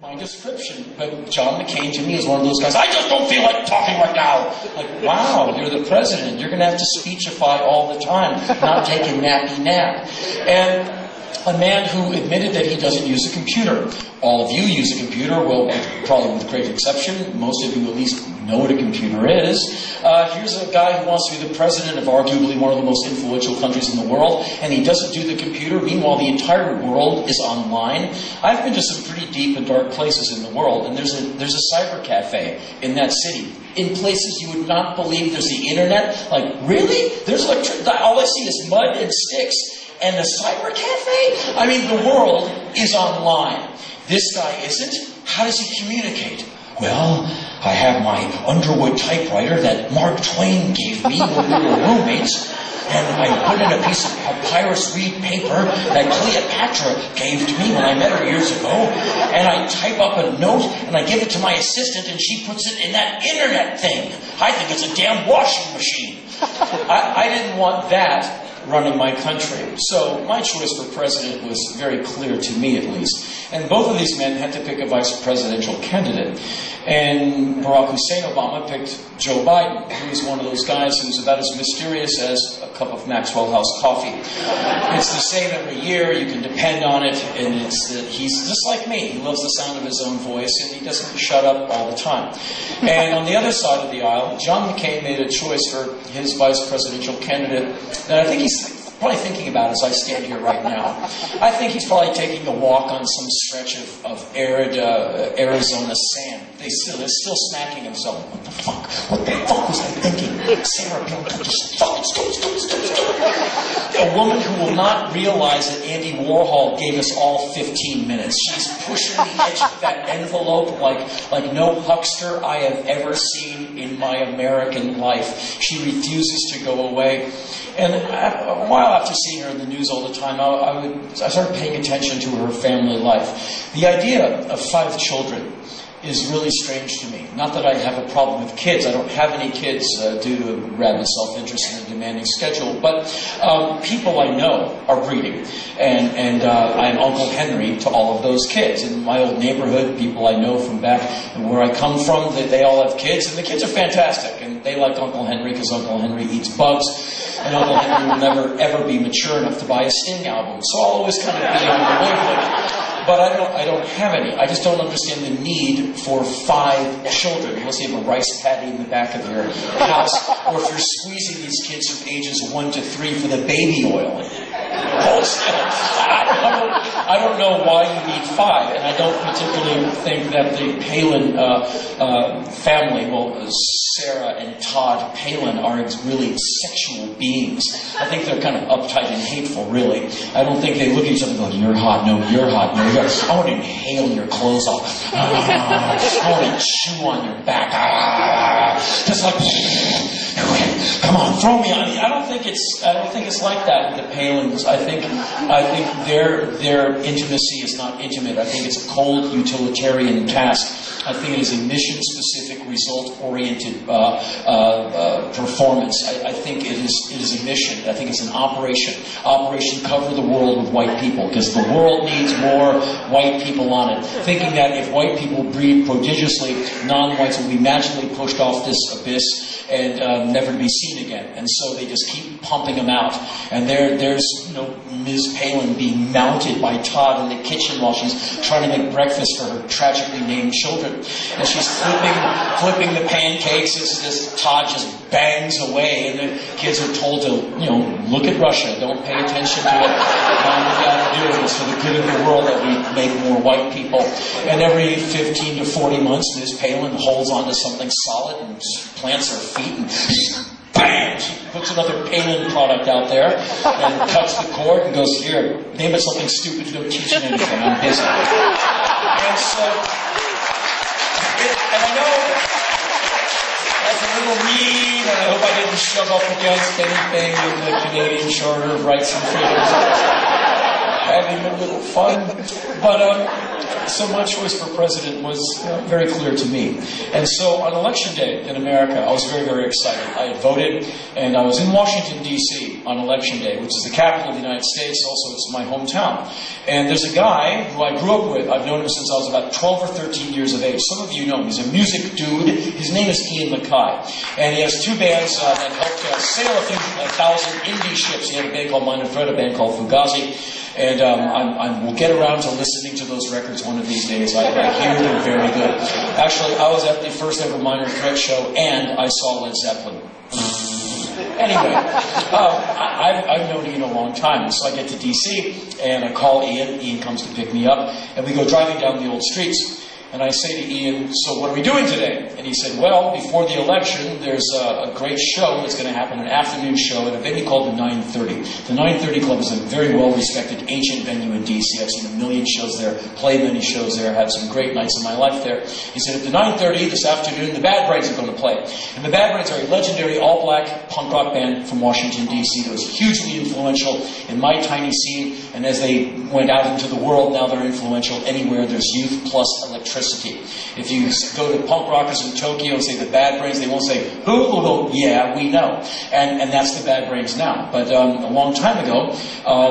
my description, but John McCain to me is one of those guys, I just don't feel like talking right now. Like, wow, you're the president. You're going to have to speechify all the time, not take a nappy nap. And a man who admitted that he doesn't use a computer. All of you use a computer, well, probably with great exception. Most of you at least know what a computer is. Here's a guy who wants to be the president of arguably one of the most influential countries in the world, and he doesn't do the computer. Meanwhile, the entire world is online. I've been to some pretty deep and dark places in the world, and there's a cyber cafe in that city. In places you would not believe there's the internet. Like, really? There's electricity? All I see is mud and sticks. And the cyber cafe? I mean, the world is online. This guy isn't. How does he communicate? Well, I have my Underwood typewriter that Mark Twain gave me when we were roommates. And I put in a piece of papyrus reed paper that Cleopatra gave to me when I met her years ago. And I type up a note and I give it to my assistant and she puts it in that internet thing. I think it's a damn washing machine. I didn't want that running my country. So my choice for president was very clear to me, at least. And both of these men had to pick a vice presidential candidate. And Barack Hussein Obama picked Joe Biden, who is one of those guys who's about as mysterious as a cup of Maxwell House coffee. It's the same every year. You can depend on it. And he's just like me. He loves the sound of his own voice, and he doesn't shut up all the time. And on the other side of the aisle, John McCain made a choice for his vice presidential candidate that I think he's probably thinking about as I stand here right now. I think he's probably taking a walk on some stretch of arid Arizona sand. They're still smacking himself. What the fuck? What the fuck was I thinking? Sarah, don't touch this. Fuck, stop. A woman who will not realize that Andy Warhol gave us all 15 minutes. She's pushing the edge of that envelope like no huckster I have ever seen in my American life. She refuses to go away. And a while after seeing her in the news all the time, I started paying attention to her family life. The idea of 5 children is really strange to me. Not that I have a problem with kids. I don't have any kids due to rabid self-interest and a demanding schedule. But people I know are breeding. And I'm Uncle Henry to all of those kids. In my old neighborhood, people I know from back where I come from, they all have kids. And the kids are fantastic. And they like Uncle Henry because Uncle Henry eats bugs. And Uncle Henry will never, ever be mature enough to buy a Sting album. So I'll always kind of be on the wavelength. But I don't have any. I just don't understand the need for 5 children, unless you have a rice paddy in the back of your house, or if you're squeezing these kids from ages 1 to 3 for the baby oil. I don't know why you need 5, and I don't particularly think that the Palin family, well, Sarah and Todd Palin, are really sexual beings. I think they're kind of uptight and hateful, really. I don't think they look at each other and go, you're hot, no, you're hot, no, you're hot. I want to inhale your clothes off. I want to chew on your back. Just like, come on, throw me on. I don't think it's like that with the Palins. I think their intimacy is not intimate. I think it's a cold utilitarian task. I think it is a mission-specific, result-oriented performance. I think it is a mission. I think it's an operation. Operation Cover the World with White People, because the world needs more white people on it. Thinking that if white people breed prodigiously, non-whites will be magically pushed off this abyss and never to be seen again. And so they just keep pumping them out. And there's Ms. Palin being mounted by Todd in the kitchen while she's trying to make breakfast for her tragically named children. And she's flipping the pancakes as this Todd just bangs away, and the kids are told to, look at Russia, don't pay attention to it. Mom and Dad are doing this for the good of the world that we make more white people. And every 15 to 40 months, Ms. Palin holds onto something solid and plants her feet and bam! She puts another Palin product out there and cuts the cord and goes, here, name it something stupid, you don't teach me anything, I'm busy. And so, and I know that's a little mean, and I hope I didn't shove up against anything in the Canadian Charter of Rights and Freedoms. Having a little fun. But so my choice for president was very clear to me. And so on Election Day in America, I was very, very excited. I had voted, and I was in Washington, D.C., D.C. on Election Day, which is the capital of the United States. Also, it's my hometown. And there's a guy who I grew up with. I've known him since I was about 12 or 13 years of age. Some of you know him. He's a music dude. His name is Ian Mackay. And he has two bands that helped sail a few thousand indie ships. He had a band called Minor Threat, a band called Fugazi. And I will get around to listening to those records one of these days. I hear they're very good. Actually, I was at the first ever Minor Threat show, and I saw Led Zeppelin. Anyway, I've known Ian a long time, so I get to D.C., and I call Ian. Ian comes to pick me up, and we go driving down the old streets. And I say to Ian, so what are we doing today? And he said, well, before the election, there's a great show that's going to happen, an afternoon show at a venue called the 930. The 930 Club is a very well-respected ancient venue in D.C. I've seen a million shows there, played many shows there, had some great nights of my life there. He said, at the 930 this afternoon, the Bad Brains are going to play. And the Bad Brains are a legendary all-black punk rock band from Washington, D.C. that was hugely influential in my tiny scene. And as they went out into the world, now they're influential anywhere there's youth plus electricity. If you go to punk rockers in Tokyo and say the Bad Brains, they won't say, who? They'll go, yeah, we know. And that's the Bad Brains now. But a long time ago,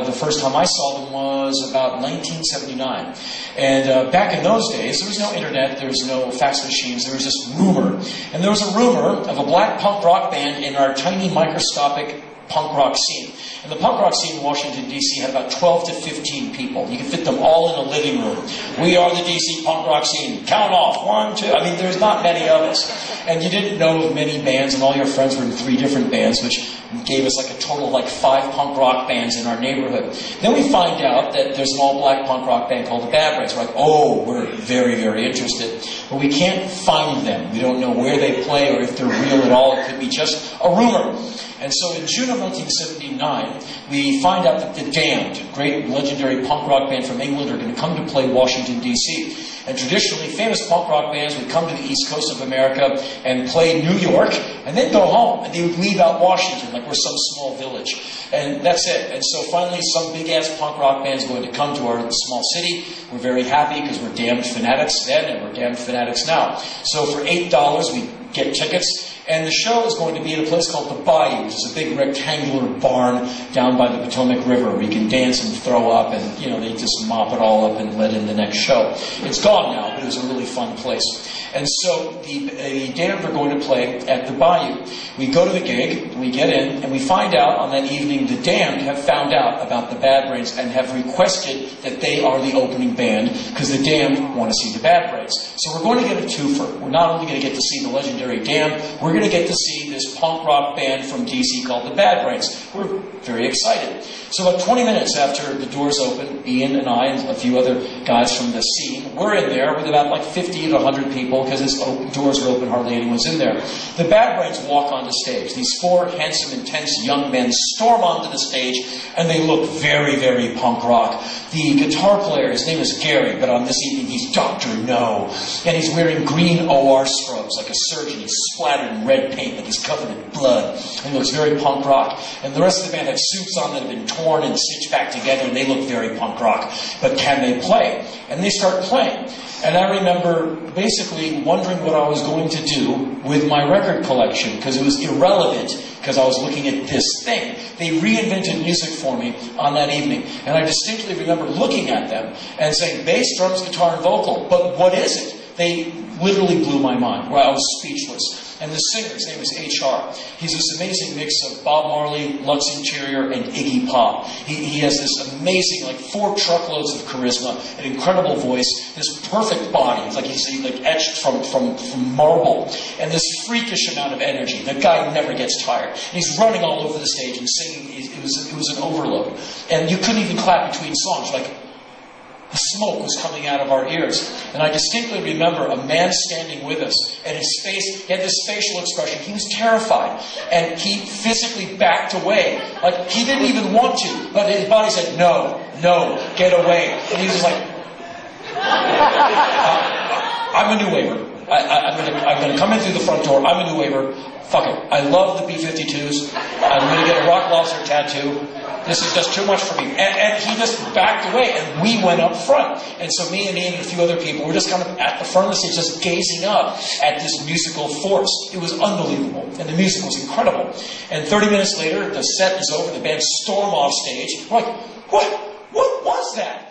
the first time I saw them was about 1979. And back in those days, there was no internet, there was no fax machines, there was just rumor. And there was a rumor of a black punk rock band in our tiny microscopic punk rock scene. And the punk rock scene in Washington, D.C. had about 12 to 15 people. You could fit them all in a living room. We are the D.C. punk rock scene. Count off. 1, 2. I mean, there's not many of us. And you didn't know of many bands, and all your friends were in 3 different bands, which gave us like a total of like 5 punk rock bands in our neighborhood. Then we find out that there's an all-black punk rock band called the Bad Brains. We're like, oh, we're very, very interested. But we can't find them. We don't know where they play or if they're real at all. It could be just a rumor. And so in June of 1979, we find out that the Damned, great legendary punk rock band from England, are going to come to play Washington, D.C. And traditionally, famous punk rock bands would come to the East Coast of America and play New York, and then go home. And they would leave out Washington, like we're some small village. And that's it. And so finally, some big-ass punk rock band is going to come to our small city. We're very happy because we're damned fanatics then, and we're damned fanatics now. So for $8, we get tickets. And the show is going to be at a place called the Bayou, which is a big rectangular barn down by the Potomac River where you can dance and throw up, and you know they just mop it all up and let in the next show. It's gone now, but it was a really fun place. And so the Damned are going to play at the Bayou. We go to the gig, we get in, and we find out on that evening the Damned have found out about the Bad Brains and have requested that they are the opening band because the Damned want to see the Bad Brains. So we're going to get a twofer. We're not only going to get to see the legendary Damned, we're going to get to see this punk rock band from D.C. called the Bad Brains. We're very excited. So about 20 minutes after the doors open, Ian and I and a few other guys from the scene, we're in there with about like 50 to 100 people because his doors are open, hardly anyone's in there. The Bad Brains walk onto stage. These 4 handsome, intense young men storm onto the stage, and they look very, very punk rock. The guitar player, his name is Gary, but on this evening he's Dr. No. And he's wearing green OR strobes like a surgeon. He's splattered in red paint like he's covered in blood. And he looks very punk rock. And the rest of the band have suits on that have been torn and stitched back together, and they look very punk rock. But can they play? And they start playing. And I remember basically wondering what I was going to do with my record collection, because it was irrelevant, because I was looking at this thing. They reinvented music for me on that evening. And I distinctly remember looking at them and saying, bass, drums, guitar, and vocal. But what is it? They literally blew my mind, where I was speechless. And the singer, his name is H.R. He's this amazing mix of Bob Marley, Lux Interior, and Iggy Pop. He has this amazing, like 4 truckloads of charisma, an incredible voice, this perfect body. It's like he's like etched from marble, and this freakish amount of energy. The guy never gets tired. And he's running all over the stage and singing. It was an overload. And you couldn't even clap between songs. Like, the smoke was coming out of our ears. And I distinctly remember a man standing with us, and his face, he had this facial expression. He was terrified. And he physically backed away. Like, he didn't even want to. But his body said, no, get away. And he was just like, I'm a new waiver. I'm going to come in through the front door. I'm a New Waver. Fuck it. I love the B-52s. I'm going to get a rock lobster tattoo. This is just too much for me. And he just backed away, and we went up front. And so me and Ian and a few other people were just kind of at the front of the stage, just gazing up at this musical force. It was unbelievable, and the music was incredible. And 30 minutes later, the set is over, the band storm off stage. We're like, what was that?